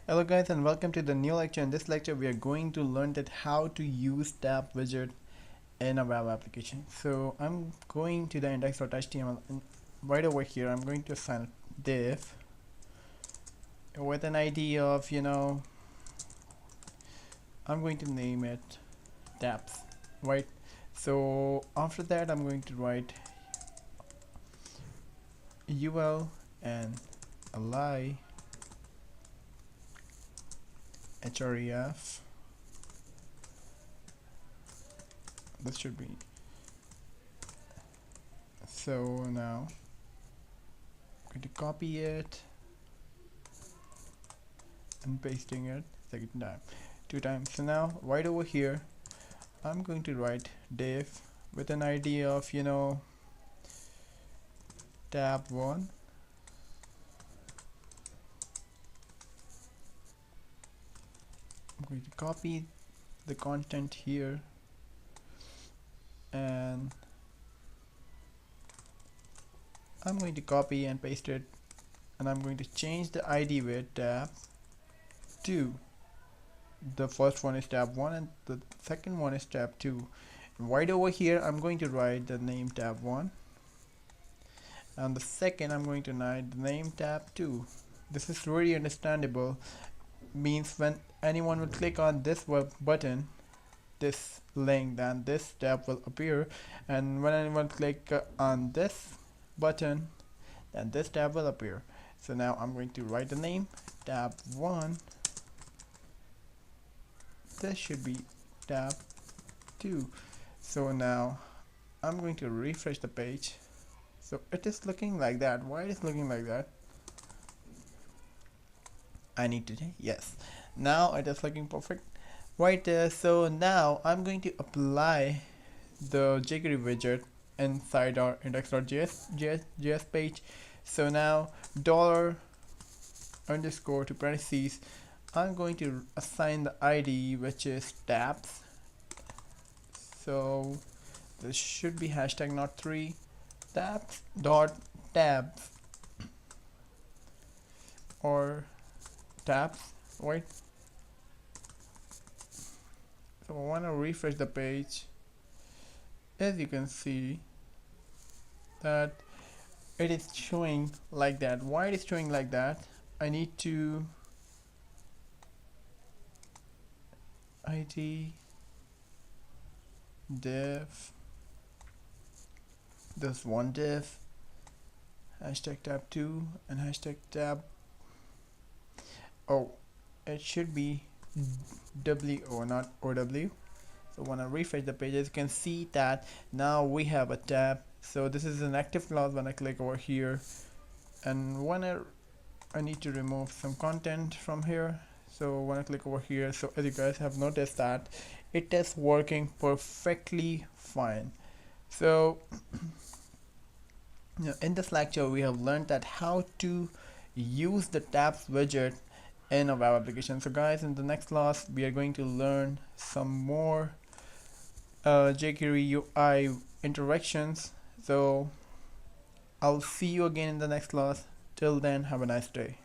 Hello guys and welcome to the new lecture. In this lecture we are going to learn that how to use tab widget in a web application. So I'm going to the index.html and right over here I'm going to assign a div with an ID of I'm going to name it tabs, right? So after that I'm going to write ul and li href. This should be so. Now I'm going to copy it and pasting it second time, two times. So now right over here I'm going to write div with an ID of tab1. I'm going to copy the content here and I'm going to copy and paste it, and I'm going to change the ID with tab2. The first one is tab1 and the second one is tab2. Right over here I'm going to write the name tab1, and the second I'm going to write the name tab2. This is really understandable, means when anyone will click on this web button, this link, then this tab will appear, and when anyone click on this button, then this tab will appear. So now I'm going to write the name tab1. This should be tab2. So now I'm going to refresh the page. So it is looking like that. Why it is looking like that? I need to yes. Now it is looking perfect. Right there. So now I'm going to apply the jQuery widget inside our index.js page. So now $_ to parentheses, I'm going to assign the ID which is tabs. So this should be hashtag not 3 tabs dot tabs or tabs, right? So I want to refresh the page. As you can see that it is showing like that. Why it is showing like that? I need to ID div, this one div, hashtag tab2 and hashtag tab. Oh, it should be WO, not OW. So when I refresh the page, as you can see that now we have a tab. So this is an active clause when I click over here, and when I need to remove some content from here. So when I click over here, so as you guys have noticed that it is working perfectly fine. So in this lecture we have learned that how to use the tabs widget in a web application. So guys, in the next class we are going to learn some more jQuery UI interactions. So I'll see you again in the next class. Till then, have a nice day.